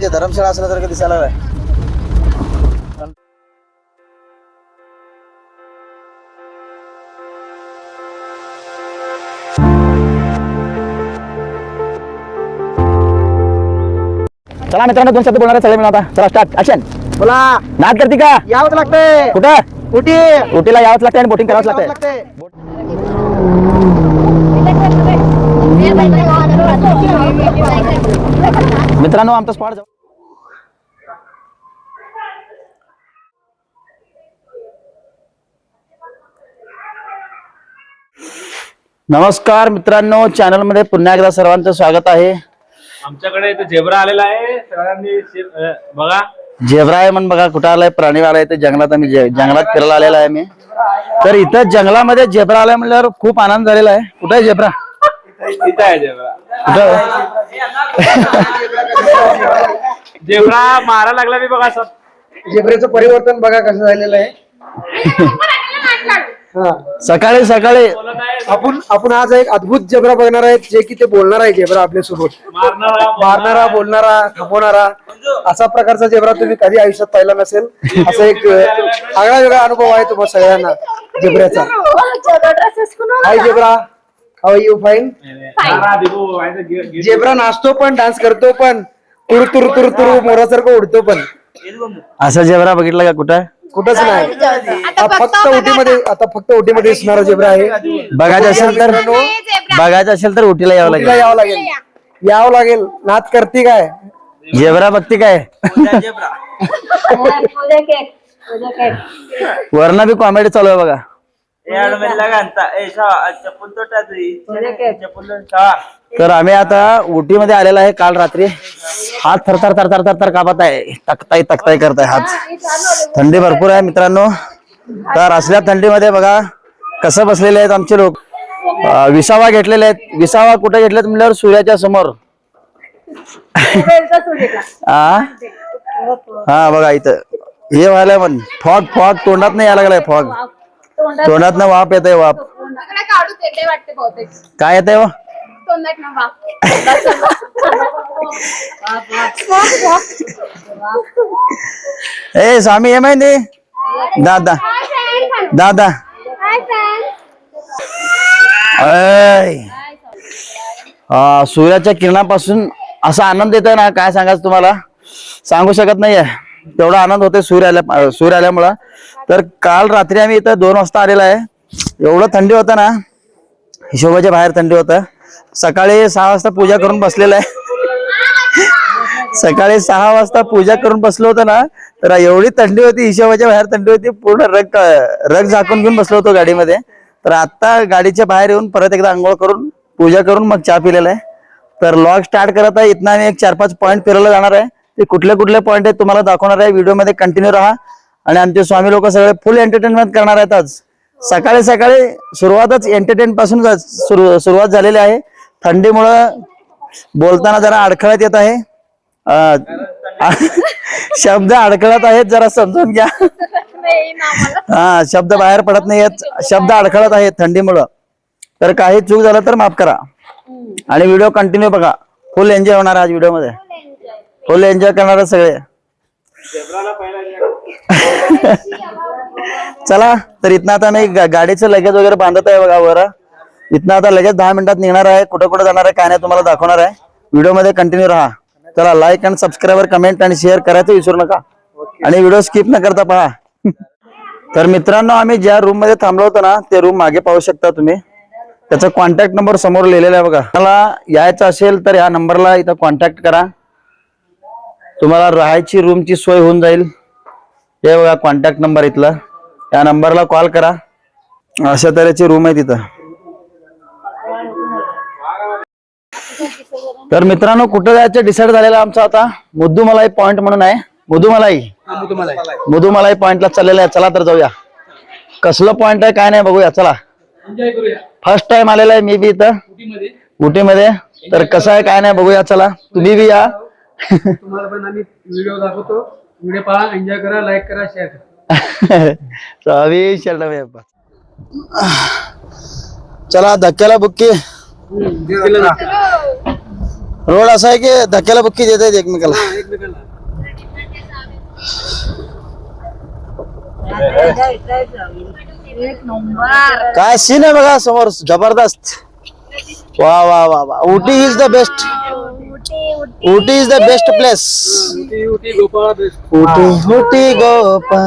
म्हणजे धर्मशाळा असल्यासारखं दिसायला लागलाय. चला मित्रांनो, 2 शब्द बोलणार सगळे मिळून आता. चला स्टार्ट, ऍक्शन. बोला. नाद करते का? यावंच लागतंय. कुठं? उटी. उटीला यावंच लागतंय आणि बोटिंग करावंच लागतंय. मित्रांनो, आमचा स्पॉट नमस्कार मित्रांनो, चॅनल मध्ये पुन्हा एकदा सर्वांचं स्वागत आहे. आमच्याकडे इथे झेब्रा आलेला आहे. सगळ्यांनी बघा, झेब्रा आहे म्हणून बघा. कुठं आलाय? प्राणी आलाय ते जंगलात. आम्ही जंगलात फिरायला आलेला आहे मी. तर इथं जंगलामध्ये झेब्रा आलाय म्हणल्यावर खूप आनंद झालेला आहे. कुठं आहे झेब्रा? इथं आहे झेब्रा. कुठं? झेब्रा मारा लागला मी बघा. सब झेब्रेचं परिवर्तन बघा कसं झालेलं आहे. सकाळी सकाळी आपण आज एक अद्भुत झेब्रा बघणार आहे, जे की ते बोलणार आहे. झेब्रा आपल्यासोबत मारणारा, बोलणारा, थांबवणारा, असा प्रकारचा झेब्रा तुम्ही कधी आयुष्यात पाहिला नसेल. असा एक आगळा वेगळा अनुभव आहे तुम्हाला सगळ्यांना झेब्राचा. Hi zebra, how are you? Fine. Zebra नाचतो पण, डान्स करतो पण, तुरु तुरु तुरु तुरु मोरासारखं उडतो पण. असा झेब्रा बघितला का? कुठं? कुठंच नाही. फक्त उटीमध्ये दिसणारा झेब्रा आहे. बघायचं असेल तर उटीला यावं लागेल. यावं लागेल. नाच करते काय? झेब्रा बघते काय? वरना बी कॉमेडी चालू आहे बघा. तर आम्ही आता उटीमध्ये आलेला आहे काल रात्री. हात थरथर थरथर थरथर कापत आहे. तकताई करताय हात. थंडी भरपूर आहे मित्रांनो. तर असल्या थंडीमध्ये बघा कसं बसलेले आहेत आमचे लोक. विसावा घेतलेले आहेत. विसावा कुठे घेतलेत म्हणल्यावर सूर्याच्या समोर. हा बघा इथं हे व्हायला म्हण. फॉग तोंडात नाही यायला लागलाय. फॉग तोंडात ना वाप येत आहे. वाप काय येत आहे? ए स्वामी हे माहिती दादा दादा सूर्याच्या किरणापासून असा आनंद येतोय ना, काय सांगायचं तुम्हाला, सांगू शकत नाहीये. तेवढा आनंद होतोय सूर्य आल्यामुळं. तर काल रात्री आम्ही इथं 2 वाजता आलेला आहे. एवढं थंडी होतं ना, हिशोबाच्या बाहेर थंडी होतं. सकाळी 6 वाजता पूजा करून बसलेलं आहे. सकाळी 6 वाजता पूजा करून बसलो होतो ना, तर एवढी थंडी होती, हिशोबाच्या बाहेर थंडी होती. पूर्ण रग झाकून घेऊन बसलो होतो गाडीमध्ये. तर आता गाडीच्या बाहेर येऊन परत एकदा आंघोळ करून पूजा करून मग चहा पिलेला आहे. तर लॉग स्टार्ट करत आहे. इथनं आम्ही एक 4-5 पॉईंट फिरायला जाणार आहे. ते कुठले पॉईंट आहेत तुम्हाला दाखवणार आहे. व्हिडिओमध्ये कंटिन्यू राहा. आणि आमचे स्वामी लोक सगळे फुल एंटरटेनमेंट करणार आहेत. आज सकाळी सुरुवातच एंटरटेन पासून सुरुवात झालेली आहे. थंडीमुळं बोलताना जरा अडखळत येत आहे. शब्द अडखळत आहेत, जरा समजून घ्या. शब्द बाहेर पडत नाहीयेत. शब्द अडखळत आहेत थंडीमुळं. तर काही चूक झालं तर माफ करा. आणि व्हिडिओ कंटिन्यू बघा. फुल एन्जॉय होणार आज व्हिडिओ मध्ये. फुल एन्जॉय करणार सगळे. चला तर इथनं आता मी गाडीचं लगेज वगैरे बांधत आहे बघा वर. इथनं आता लगेच 10 मिनिटात निघणार आहे. कुठं जाणार आहे काय नाही तुम्हाला दाखवणार आहे. व्हिडिओ मध्ये कंटिन्यू राहा. चला, लाईक आणि सबस्क्राईबर, कमेंट आणि शेअर करायचं विसरू नका. आणि व्हिडिओ स्किप न करता पहा. तर मित्रांनो, आम्ही ज्या रूम मध्ये थांबलो होतो ना, ते रूम मागे पाहू शकता तुम्ही. त्याचा कॉन्टॅक्ट नंबर समोर लिहिलेला आहे बघा. तुम्हाला यायचं असेल तर या नंबरला इथं कॉन्टॅक्ट करा. तुम्हाला राहायची रूमची सोय होऊन जाईल. हे बघा कॉन्टॅक्ट नंबर इथला. या नंबरला कॉल करा. अशा तऱ्हेची रूम आहे तिथं. तर मित्रांनो, कुठं जायचं डिसाईड झालेलं आमचं आता. मुद्दुमलाई पॉइंट म्हणून आहे. मुद्दुमलाई पॉइंटला चाललेलं आहे. चला तर जाऊया. कसलं पॉइंट आहे काय नाही बघूया. चला, फर्स्ट टाइम आलेला आहे मी बी इथं उटीमध्ये. तर कसं आहे काय नाही बघूया. चला, तुम्ही बी या. तुम्हाला पण आम्ही व्हिडिओ दाखवतो. व्हिडिओ पहा, एन्जॉय करा, लाईक करा, शेअर करा. चला, धक्क्याला बुक्की. रोड असा आहे की धक्क्याला बुक्की देत आहेत एकमेकाला. एक नंबर. काय सीन आहे बघा समोर, जबरदस्त. वा वा वा वा. Ooty is the best. Ooty is the best place. Ooty Gopal.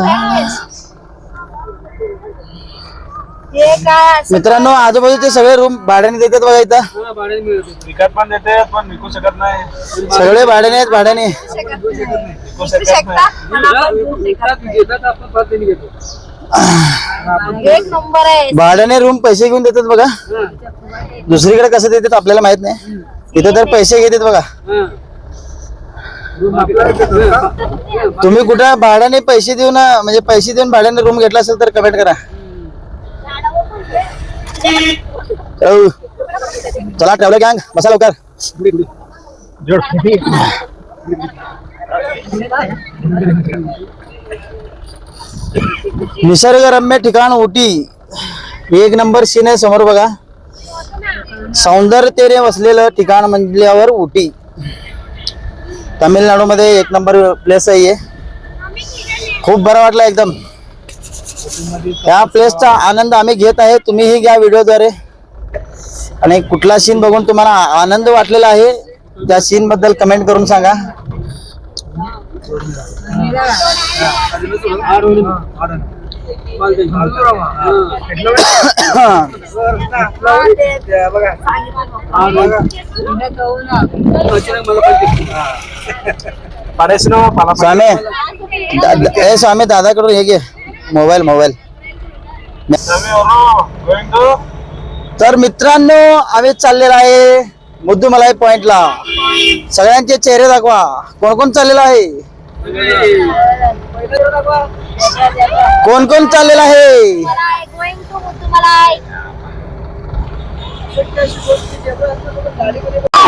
हे काय असं मित्रांनो, आजूबाजूचे सगळे रूम भाड्याने देतात बघा इथं. विकत पण देते पण विकू शकत नाही. सगळे भाड्याने आहेत, भाड्याने. विकू शकता? एक नंबर आहे. भाड्याने रूम पैसे घेऊन देतात बघा. दुसरीकडे कसं देतात आपल्याला माहित नाही, इथं तर पैसे घेतात बघा. तुम्ही कुठं भाड्याने पैसे देऊन, म्हणजे पैसे देऊन भाड्याने रूम घेतला असेल तर कमेंट करा. हो. चला ट्रॅव्हलर गँग, बसा लवकर. निसर्गरम्य ठिकाण उटी. एक नंबर सीन आहे समोर बघा. सौंदर्याने वसलेलं ठिकाण म्हणल्यावर उटी. तामिळनाडू मध्ये एक नंबर प्लेस आहे हे. खूप बरं वाटलं एकदम. या प्लेसचा आनंद आम्ही घेत आहे, तुम्हीही घ्या व्हिडिओद्वारे. आणि कुठला सीन बघून तुम्हाला आनंद वाटलेला आहे त्या सीन बद्दल कमेंट करून सांगा. स्वामी दादाकडून हे घे मोबाईल. तर मित्रांनो, आम्ही चाललेला आहे मुद्दूमलाई पॉइंटला. सगळ्यांचे चेहरे दाखवा, कोण कोण चाललेला आहे, कोण कोण चाललेला आहे. Going to Muthumalai.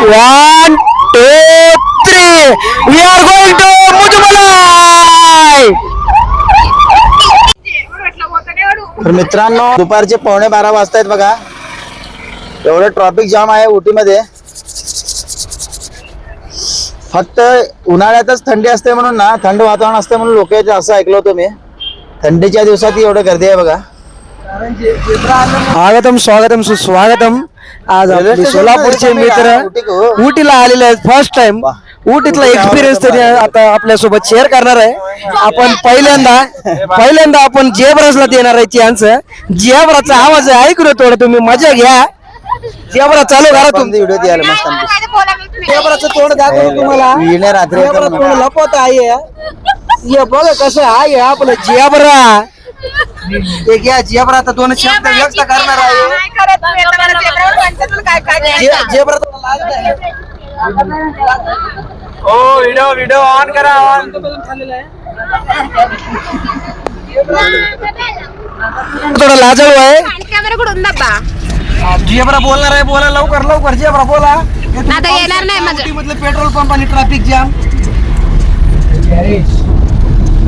1, 2, 3. We are going to मुद्दूमलाई. तर मित्रांनो, दुपारचे 11:15 वाजतायत बघा. एवढं ट्रॉफिक जाम आहे उटीमध्ये. फक्त उन्हाळ्यातच थंडी असते म्हणून ना, थंड वातावरण असते म्हणून लोक येते असं ऐकलं होतं मी. थंडीच्या दिवसात एवढं गर्दी आहे बघा. स्वागतम स्वागतम सुस्वागतम. आज आपले सोलापूरचे मित्र उटीला आलेले आहेत. फर्स्ट टाइम उटीतला एक्सपिरियन्स तरी आता आपल्यासोबत शेअर करणार आहे. आपण पहिल्यांदा आपण जेब्राजला देणार आहे चान्स. जेब्राचा आवाज आहे, ऐकू रे थोडं, तुम्ही मजा घ्या. जेब्रा चालू करा तुम्ही. व्हिडिओ द्यायला मस्त. जेब्राचं तोंड दाखवतो तुम्हाला. विणे रात्री जेब्रा तोंड लपवत आहे. ये बघा कसं आहे आपलं जेब्रा. हे घ्या, जेब्रा आता 2 शब्द व्यक्त करणार आहे. जेब्रा ओ व्हिडिओ ऑन करा, ऑन. थोडं लाजळू आहे. कॅमेरा कुठून दाबा. जेब्रा बोलणार आहे, बोला लवकर जेब्रा बोला. आता येणार नाही माझं. मधलं पेट्रोल पंप आणि ट्रॅफिक जाम.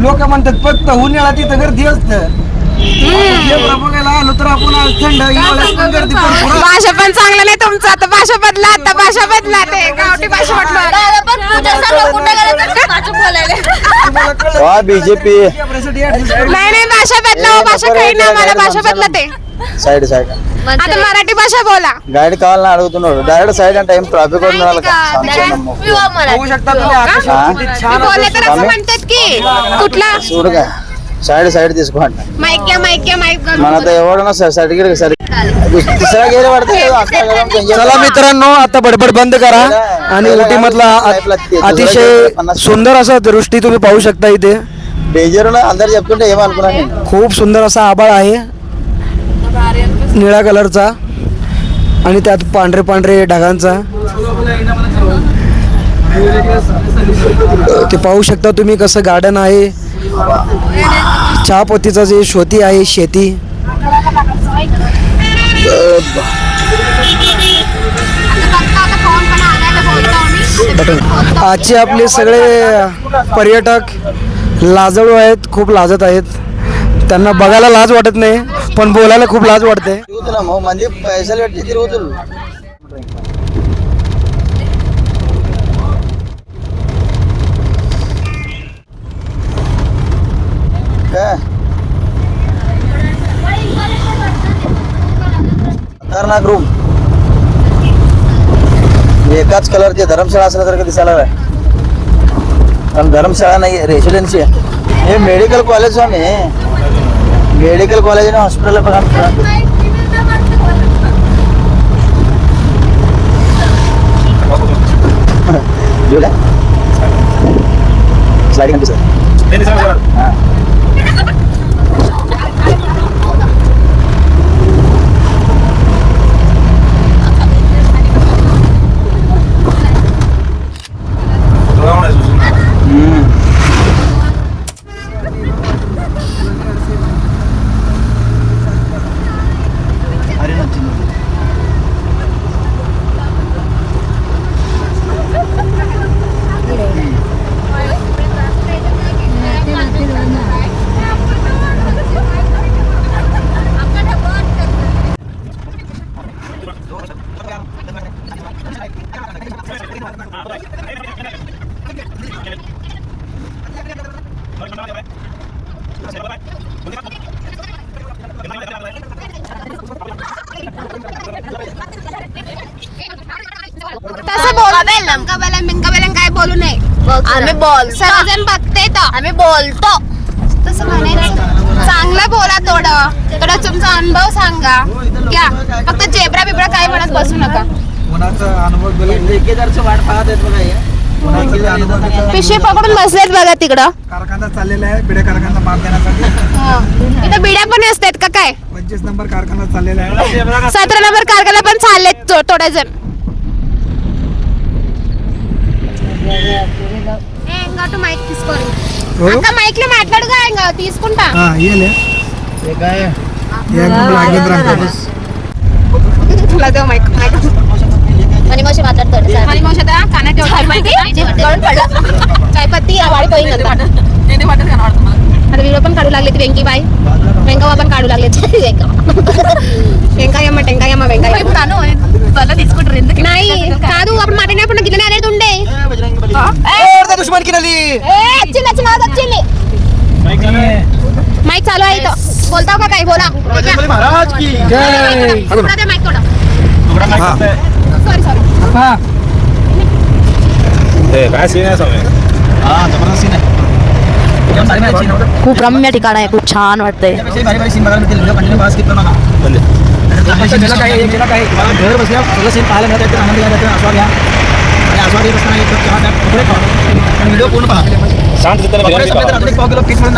लोक म्हणतात फक्त उन्हाळा तिथं गर्दी असतं. जेब्रा बघायला आलो तर आपण आज थंड हिवाळ्यात पण गर्दी भरपूर. भाषा पण चांगलं नाही तुमचं. आता भाषा बदला, आता भाषा बदला. ते गावठी भाषा म्हटलं. बीजेपी जेब्रासाठी adjust करून नाही भाषा बदला. भाषा काही ना, मला भाषा बदला. ते साइड आता मराठी भाषा बोला. गाडी कावायला अडवतो डायरेक्ट साइड आणि टाइम ट्रॅफिक वर मिळाला का. बघू शकता तुम्ही आकाशात किती छान बोलले तर असं असं म्हणतात की कुठला सोड का साइड తీసుకోండి. माईक मला तर एवढं ना सर्टिफिकेट तिसरा गेलं वाटतं. चला मित्रांनो, आता बडबड बंद करा. आणि उटी मधला अतिशय सुंदर असा दृष्टी तुम्ही पाहू शकता. इथे डेंजर अंदर చెప్తుంటే ఏమనుకున్నాను. खूप सुंदर असा आभाळ आहे निळ्या कलरचा आणि त्यात पांढरे ढगांचा. ते पाहू शकता तुम्ही कसं गार्डन आहे. चहापत्तीचा जे शेती आहे, शेती. आजचे आपले सगळे पर्यटक लाजळू आहेत, खूप लाजत आहेत. त्यांना बघायला लाज वाटत नाही, पण बोलायला खूप लाज वाटते. మంది పైసలు పెట్టి తిరుగుతులు. खतरनाक रूम. एकाच कलरची धर्मशाळा असल्यासारखं दिसायला आहे. कारण धर्मशाळा नाही, रेसिडेन्सी आहे. हे मेडिकल कॉलेज आहे. मेडिकल कॉलेज आणि हॉस्पिटल बघा. Sliding sir. तसं बोल मिंकाबेलन काय बोलू नये. आम्ही बोलतो, सर्वजण बघते तर आम्ही बोलतो तसं म्हणायचं. चांगलं बोला, थोडं तुमचा अनुभव सांगा. घ्या, फक्त जेब्रा बिब्रा काय म्हणत बसू नका. वाट पाहत आहेत बघा हे. पिशवी पकडून बसलेत बघा तिकडं. कारखाना चाललेला आहे बिड्या कारखाना माप देण्यासाठी. इथं बिड्या पण असतात का काय? 25 नंबर कारखाना चाललेला आहे. 17 नंबर कारखाना पण चाललेत थोडे जण. మైక్ తీసుకోండి అక్క మైక్ లో మాట్లాడుగా ఇంకా తీసుకుంటా. మైక్ మణిమోషి మాట్లాడతాడు. మణిమోషి కనెక్ట్ चायपत्ती वाढीपोయింది. आता व्हिडिओ पण काढू लागले वेंकी बाई. वेंकावा पण काढू लागले. వెంకాయమ్మ టెంకాయమ్మ వెంకాయమ్మ తీసుకుంటారు. ఎందుకు नाही కాదు అప్పుడు మాట్లాడినప్పుడు నాకు ఇలానే అనేది ఉండే. दुश्मन की नली వచ్చింది వచ్చింది. మైక్ चालू आहे इथं. बोलताव का काय? बोला. महाराज की जय. మైక్ थोडा सॉरी काय सीन आहे समय. हा जबरदस्त सीन आहे. खूप रम्य ठिकाण आहे. खूप छान वाटतंय. भारी भारी सीन बघायला मिळतील. व्हिडिओ कंटिन्यू बघा, स्किप करू नका. घर बसल्या सगळं सीन पाहायला मिळतं. एकदम आनंद घ्या, आस्वाद घ्या आणि आस्वाद घेत असताना एक कप चहा प्या, पुढे खावा आणि व्हिडिओ पूर्ण पहा. शांत चित्ताने पकोडे बघा. समेत अजून एक पाव किलो पीठ म्हणून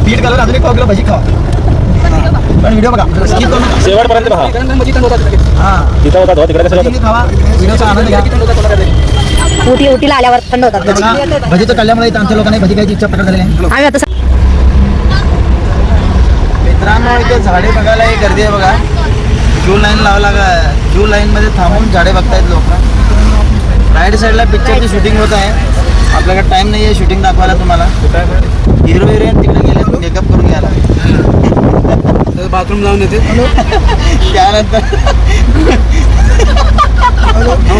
पीठ घालून अजून एक पाव किलो भजी खावा. पण व्हिडिओ बघा, स्किप करू नका. शेवटपर्यंत पहा. हा तिथं होता धो, तिकडे कसं भजी खावा, व्हिडिओचा आनंद घ्या. उटीला आल्यावर थंड होतात भजी. भजीचं कळल्यामुळे इथं आमच्या लोकांनी भजी खायची इच्छा प्रकट झालेली आहे. आम्ही आता मित्रांनो इथे झाडे बघायला एक गर्दी आहे बघा. क्यू लाईन क्यू लाईन मध्ये थांबून झाडे बघतायत लोक. राईट साईडला पिक्चरची शूटिंग होत आहे. आपल्याकडे टाइम नाही आहे शूटिंग दाखवायला तुम्हाला. हिरो हिरोईन तिकडे गेले मेकअप करून घ्यायला. बाथरूम जाऊन येते त्यानंतर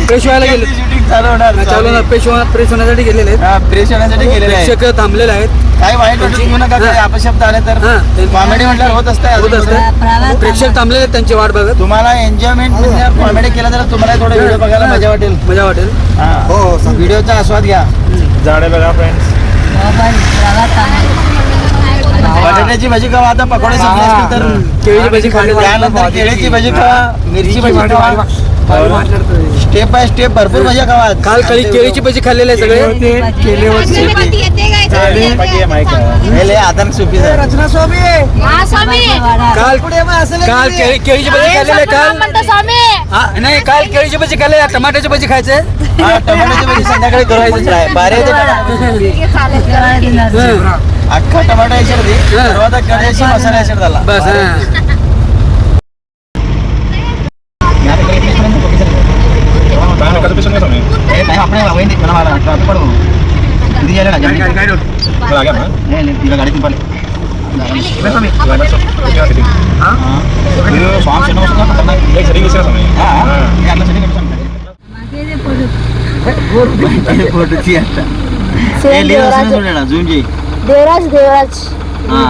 फ्रेश व्हायला गेले. शूटिंग चालू होणार. फ्रेश होण्यासाठी गेलेले आहेत. फ्रेश होण्यासाठी गेलेले आहे. प्रेक्षक थांबलेले आहेत. काही वाईट वाटून घेऊ नका. काही अपशब्द आले तर कॉमेडी म्हटल्यावर होत असते. प्रेक्षक थांबलेले आहेत त्यांची वाट बघत. तुम्हाला एन्जॉयमेंट कॉमेडी केलं तर तुम्हाला थोडा व्हिडिओ बघायला मजा वाटेल. हो व्हिडिओचा आस्वाद घ्या. झाडे बघा फ्रेंड्स. बटाट्याची भजी खावा. आता पकोडे संपले असतील तर केळीची भजी खाल्ली. त्यानंतर केळीची भजी खावा, मिरची भजी खावा. स्टेप बाय स्टेप भरपूर भजी खावा. काल केळीची भजी खाल्लेली आहे सगळे. आता सोपी रचना स्वामी काल केळीची भजी खाल्लेली आहे. काल नाही काल केळीची भजी खाल्लेली आहे. टमाट्याची भजी खायचे. टमाट्याची भजी संध्याकाळी करायचं. भारी अख्खा टमाटा याच्यात दे. सर्वात कड्याची मसाला याच्यात झाला. बस कसं पिशून समय. आपण पडू किती गेलं ना आगे ना गाडीतून पडले. फॉर्म सेट होता एक सेटिंग विषय समय. फोटोची आता देवराज जून जी देवराज हा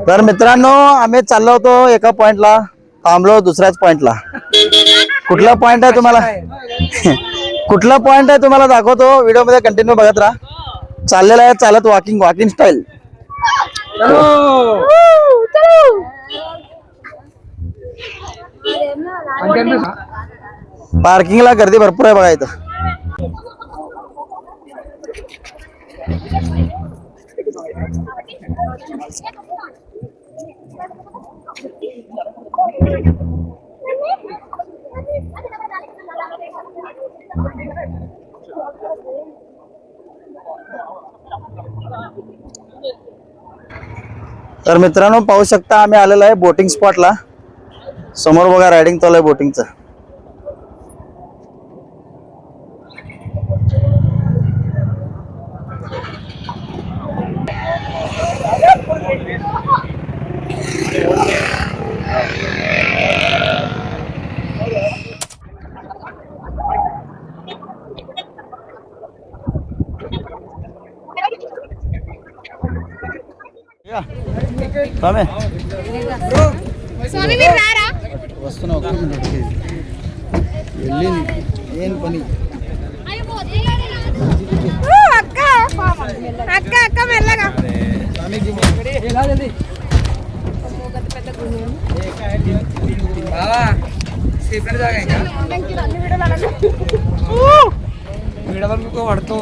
तर मित्रांनो आम्ही चाललो होतो एका पॉइंटला, थांबलो दुसऱ्याच पॉइंटला. कुठला पॉइंट आहे तुम्हाला कुठला पॉइंट आहे तुम्हाला दाखवतो, व्हिडिओ मध्ये कंटिन्यू बघत राहा. चाललेला आहे चालत वॉकिंग स्टाईल. पार्किंगला गर्दी भरपूर आहे बघा इथं. तर मित्रांनो पाहू शकता आम्ही आलेलो आहे बोटिंग स्पॉटला. समोर बघा रायडिंग चालू आहे बोटिंगचं. स्वामी మీరు రారా అక్క అక్క అక్క మెల్లగా वाढतो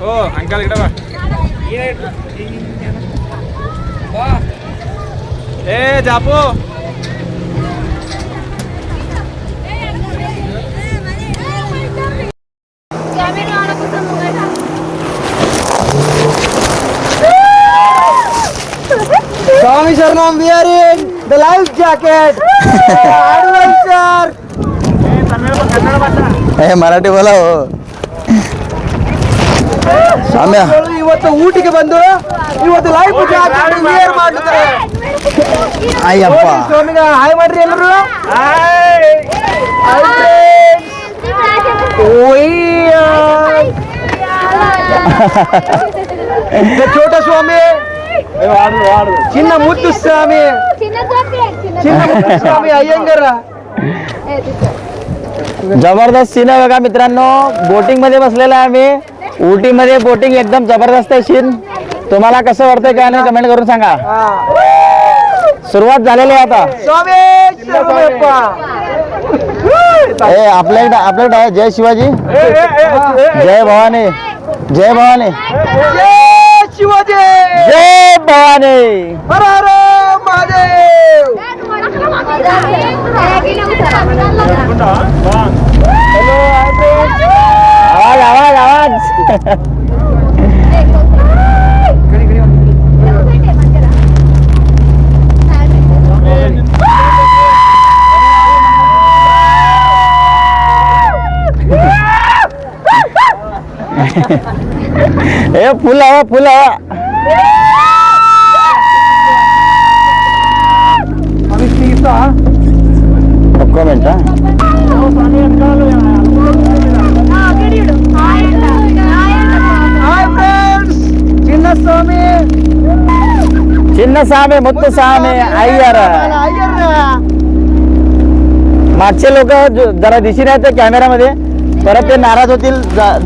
ओ अंकल इकडे बघ. ए जापो स्वामी शरणम wearing the life jacket. Adventure. Marathi ಬೋಲ ಸಾಮ್ಯ ಇವತ್ತು ಊಟಿಗೆ ಬಂದು ಇವತ್ತು ಲೈಫ್ ಜಾಕೆಟ್ ವೇರ್ ಮಾಡ್ತಾರೆ. ಅಯ್ಯಪ್ಪ ಸ್ವಾಮಿಗ ಹಾಯ್ ಮಾಡ್ರಿ ಎಲ್ಲರೂ. ಛೋಟ ಸ್ವಾಮಿ ಚಿನ್ನ ಮುತ್ತು ಸ್ವಾಮಿ ಚಿನ್ನ ಮುತ್ತು ಸ್ವಾमी अय्यंगार. जबरदस्त सीन आहे बघा मित्रांनो. बोटिंग मध्ये बसलेला आहे आम्ही. उटी मध्ये बोटिंग एकदम जबरदस्त आहे सीन. तुम्हाला कसं वाटतंय काय नाही कमेंट करून सांगा. सुरुवात झालेली आहे आता. स्वामी शरणमप्पा. आपल्याकडे आहे जय शिवाजी जय भवानी जय भवानी जय शिवाजी जय भवानी. हर हर महादेव. आवाज आवाज आवाज ए फुल हवा फुल हवा. ఒక్క మినిట్ चिन्न सामे मुत्तू सामे अय्यर. मागचे लोक जरा दिशी नाही तर कॅमेरामध्ये परत ते नाराज होतील.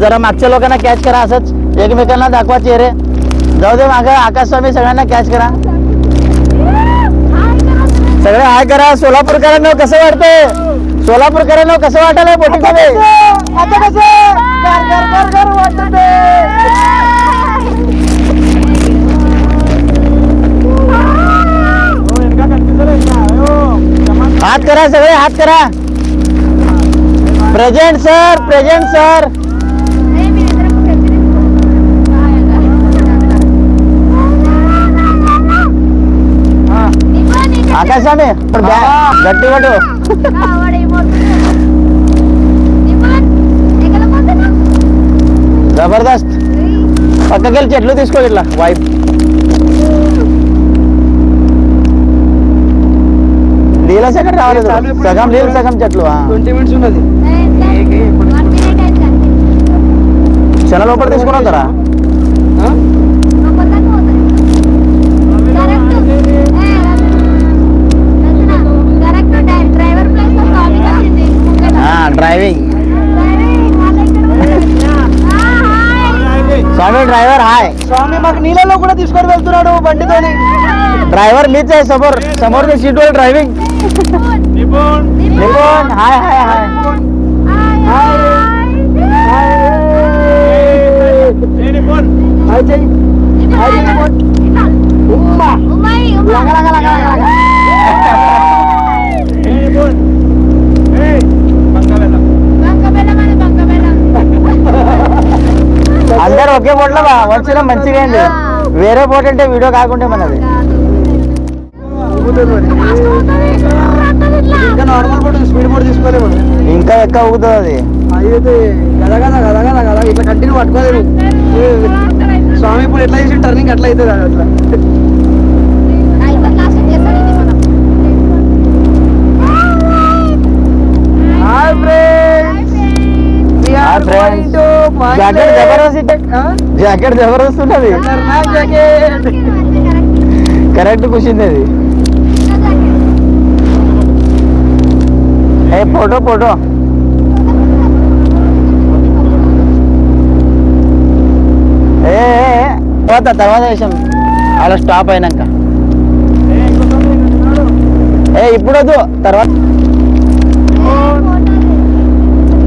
जरा मागच्या लोकांना कॅच करा. असंच एकमेकांना दाखवा चेहरे. जाऊ दे मागं आकाश स्वामी सगळ्यांना कॅच करा. सगळे हाय करा. सोलापूरकरांना कसं वाटतंय सोलापूरकरांना कसं वाटायला बोटिंग मध्ये आता कसं घर वाटत हात करा सगळे हात करा प्रेझेंट सर आकाशाने पण गट्टी वाटो జబర్దస్త్ పక్కకెళ్ళి చెట్లు తీసుకో ఇట్లా వైప్ నీళ్ళ సెకండ్ రాలేదు సగం నీళ్ళు సగం చెట్లు 20 minutes ఉన్నది చెన లోపల తీసుకుని వస్తారా డ్రైవింగ్ స్వామి డ్రైవర్ హాయ్ స్వామి మాకు నీళ్ళలో కూడా తీసుకొని వెళ్తున్నాడు బండితోని ड्रायव्हर मीच आहे समोरच्या सीटवर ड्रायव्हिंग निपुण हाय हाय हाय అందరు ఒకే బోట్లో వచ్చిన మంచిగా అండి వేరే బోట్ అంటే వీడియో కాకుండా మనది ఇంకా నార్మల్ బోట్ స్పీడ్ బోట్ తీసుకోలేము ఇంకా ఎక్కువ ఊగుతుంది అది అయితే గద ఇట్లా కంటిన్యూ పట్టుకోలేము స్వామి ఇప్పుడు ఎట్లా చేసి టర్నింగ్ అట్లా అవుతుంది అట్లా జాకెట్ జబర్దస్త్ జాకెట్ జబర్దస్త్ ఉన్నది కరెక్ట్ కూర్చుంది అది ఏ ఫోటో తర్వాత వేసాం అలా స్టాప్ అయినాక ఇప్పుడు వద్దు తర్వాత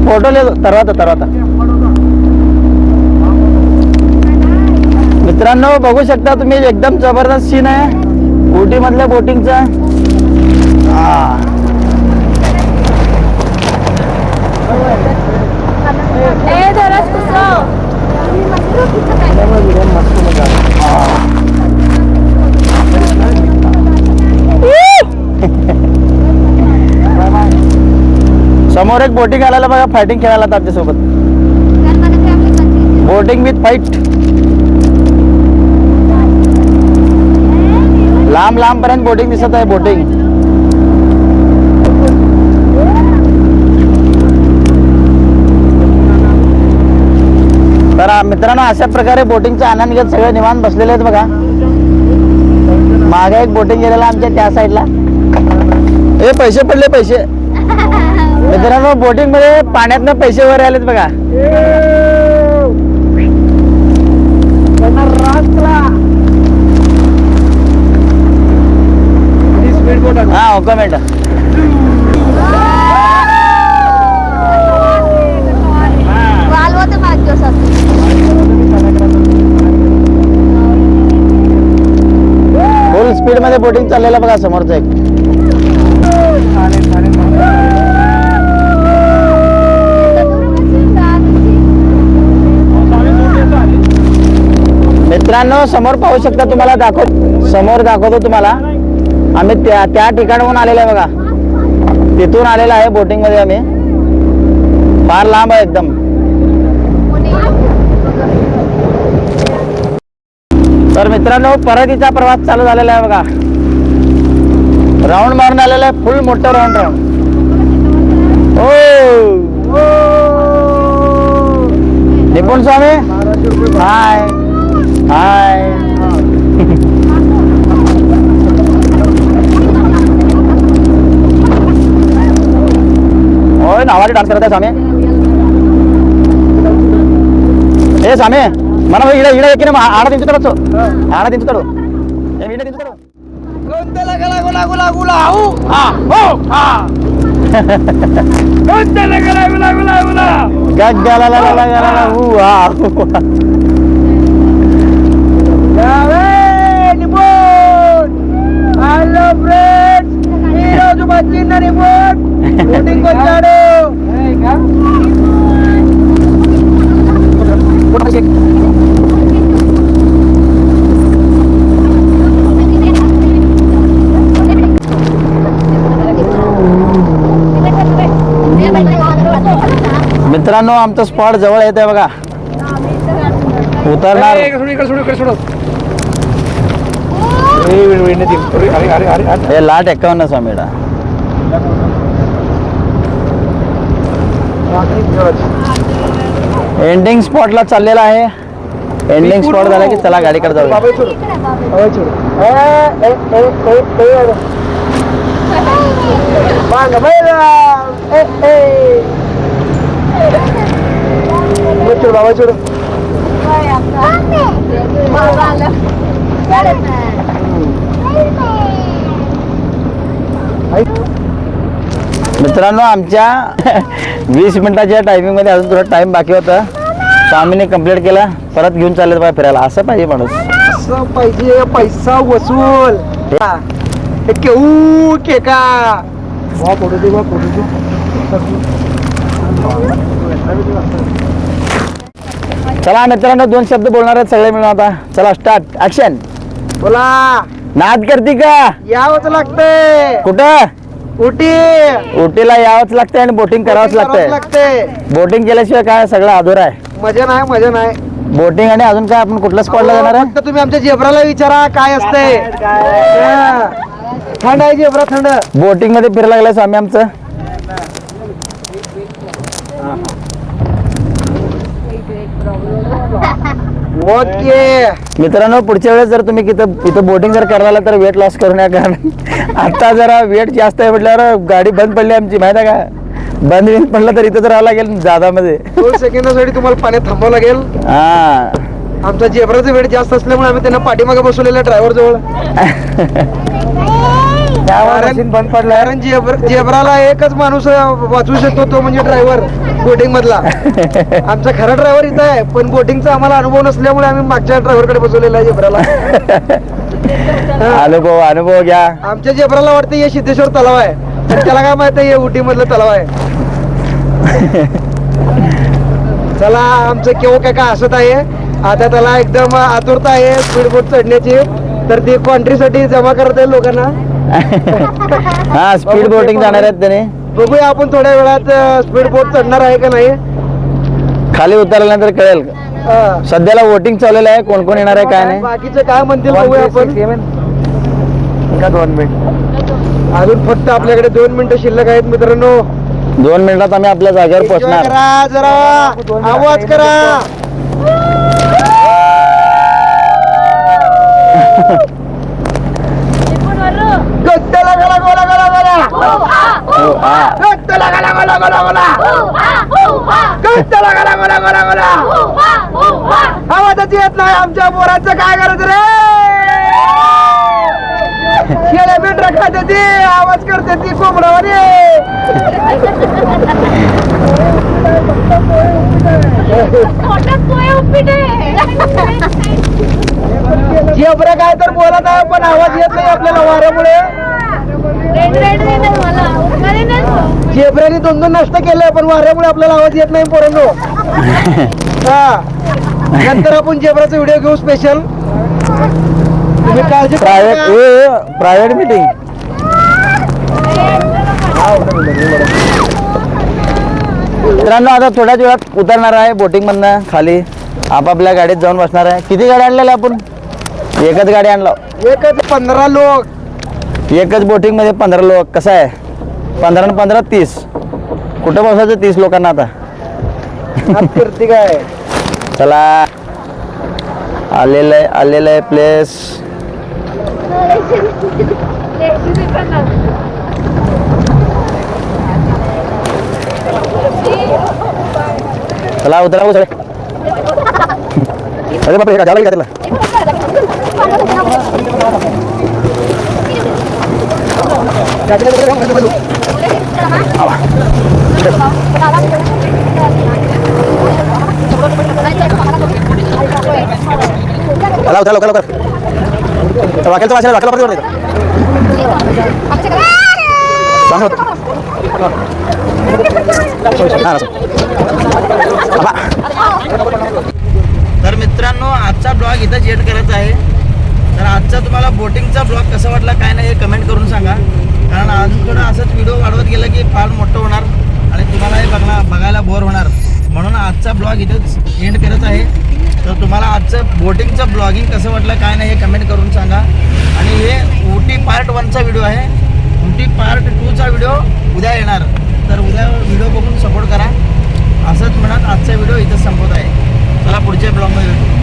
फोटो ले తర్వాత मित्रांनो बघू शकता तुम्ही एकदम जबरदस्त सीन आहे उटी मधल्या बोटिंगचा समोर एक बोटिंग आलेला बघा फायटिंग खेळायला आमच्यासोबत बोटिंग विथ फाईट लांब पर्यंत बोटिंग दिसत आहे बोटिंग तर मित्रांनो अशा प्रकारे बोटिंगचा आनंद घेत सगळे निवांत बसलेले आहेत बघा मागे एक बोटिंग गेलेला आमच्या त्या साईडला हे पैसे पडले पैसे मित्रांनो बोटिंग मध्ये पाण्यातनं पैसे वर आलेत बघा हा ఒక मिनिट फुल स्पीड मध्ये बोटिंग चाललेलं बघा समोरचं एक मित्रांनो समोर पाहू शकता तुम्हाला दाखवतो तुम्हाला आम्ही त्या ठिकाणाहून आलेलो आहे बघा तिथून आलेला आहे बोटिंग मध्ये आम्ही फार लांब आहे एकदम तर मित्रांनो परतीचा प्रवास चालू झालेला आहे बघा राऊंड मारून आलेला आहे फुल मोठं राऊंड ओ निपुण स्वामी हाय हाय ओय नावाने डान्स करत आहे स्वामी ए स्वामी మనం ఈడ ఎక్కిన ఆడ దించుతాడు ఆడ దించుతాడు ఈడ దించుతాడు गगगलालालालाला, उआ, उआ. मित्रांनो आमचं स्पॉट जवळ येते बघा. उतरणार हे लाट 51 स्वामीडा. एंडिंग स्पॉटला चाललेला आहे. एंडिंग स्पॉट झाला की चला गाडीकडे जाऊया. बाबा छोड़ मित्रांनो आमच्या 20 मिनिटाच्या टायमिंग मध्ये अजून थोडा टाइम बाकी होता. स्वामीने कंप्लीट केला. परत घेऊन चालले बाय फिरायला. असं पाहिजे माणूस. असं पाहिजे. पैसा वसूल केऊ के का फोटो दे चला मित्रांनो 2 शब्द बोलणार आहेत सगळे मिळून आता. चला स्टार्ट ऍक्शन. बोला. नाद करती का? यावंच लागतंय. कुठं? उटीला यावंच लागतंय आणि बोटिंग करावंच लागतंय. बोटिंग केल्याशिवाय काय सगळं अधुरा आहे. मजा नाही. बोटिंग आणि अजून काय आपण कुठल्या स्पॉटला जाणार आहे? फक्त तुम्ही आमच्या जेब्राला विचारा काय असतंय. थंड आहे जेब्रा थंड. बोटिंग मध्ये फिरायला लागलाय स्वामी आमचं. ओके मित्रांनो पुढच्या वेळेस जर तुम्ही इथं बोटिंग जर करायला तर वेट लॉस करू नका. आता जरा वेट जास्त आहे म्हटल्यावर गाडी बंद पडली आमची माहिती आहे का? बंद बिंद पडलं तर इथं तर राहावं लागेल जादा मध्ये. 2 सेकंदासाठी तुम्हाला पाण्यात थांबावं लागेल. हा आमचा जेब्राचा वेट जास्त असल्यामुळे आम्ही त्यांना पाठीमागे बसवलेल्या ड्रायव्हर जवळ. बंद पडला. कारण जेब्राला एकच माणूस वाचवू शकतो तो म्हणजे ड्रायव्हर बोटिंग मधला. आमचा खरा ड्रायव्हर इथं आहे पण बोटिंगचा आम्हाला अनुभव नसल्यामुळे आम्ही मागच्या ड्रायव्हर कडे बसवलेला आहे जेब्राला. अनुभव घ्या. आमच्या जेब्राला वाटतं हे सिद्धेश्वर तलाव आहे पण त्याला काय माहित हे उटी मधलं तलाव आहे. चला आमचं केव्हा काय काय हसत आहे. आता त्याला एकदम आतुरता आहे स्पीड बोट चढण्याची. तर ती कॉन्ट्रीसाठी जमा करत आहे लोकांना. हा स्पीड बोटिंग जाणार आहेत त्याने. बघूया आपण थोड्या वेळात स्पीड बोट चढणार आहे का नाही. खाली उतरल्यानंतर कळेल. सध्याला वोटिंग चाललेलं आहे. कोण कोण येणार आहे काय नाही. बाकीचे काय म्हणतील बघूया आपण. 2 मिनिट अजून फक्त आपल्याकडे 2 मिनिटं शिल्लक आहेत मित्रांनो. 2 मिनिटात आम्ही आपल्या जागेवर पोहोचणार. करा जरा आवाज करा. गट्ट्याला गला गोला गोला गोला. गट्ट्याला गला गोला गोला गोला. गट्ट्याला गला गोला गोला गोला. आवाजच येत नाही आमच्या पोरांचं काय करायचं रे. शेळ्या मेंढरा खाते ती आवाज करते ती कोंबडावर. जेब्रा काय तर बोलत आहे पण आवाज येत नाही आपल्याला वाऱ्यामुळे. जेब्राने 2 नाश्ता केलाय पण वाऱ्यामुळे आपल्याला आवाज येत नाही पोरांनो. हा नंतर आपण जेब्राचा व्हिडिओ घेऊ स्पेशल. तुम्ही काळजी प्रायव्हेट मीटिंग. मित्रांनो आता थोड्याच वेळात उतरणार आहे बोटिंग मधनं खाली. आपापल्या गाडीत जाऊन बसणार आहे. किती गाड्या आणलेल्या आपण? एकच गाडी आणलो. एकच 15 लोक. एकच बोटिंग मध्ये 15 लोक. कसं आहे 15 आणि 15 30. कुठं बसायचं 30 लोकांना आता. करते काय. चला आलेलं आहे प्लेस. चला उतरा उतरा. अरे बापरे झालं का त्याला. चला उतरा लवकर लवकर वाकेलचं वाचलं वाकेला परत तर मित्रांनो आजचा ब्लॉग इथंच एंड करायचा आहे. तर आजचा तुम्हाला बोटिंगचा ब्लॉग कसा वाटला काय नाही हे कमेंट करून सांगा. कारण अजून थोडं असंच व्हिडिओ वाढवत गेलं की फार मोठं होणार आणि तुम्हालाही बघायला बोर होणार. म्हणून आजचा ब्लॉग इथंच एंड करत आहे. तर तुम्हाला आजचं बोटिंगचं ब्लॉगिंग कसं वाटलं काय नाही हे कमेंट करून सांगा. आणि हे उटी पार्ट 1चा व्हिडिओ आहे. उटी पार्ट 2चा व्हिडिओ उद्या येणार. तर उद्या व्हिडिओ बघून सपोर्ट करा. असंच म्हणत आजचा व्हिडिओ इथंच संपवत आहे. चला पुढच्या ब्लॉगमध्ये भेटू.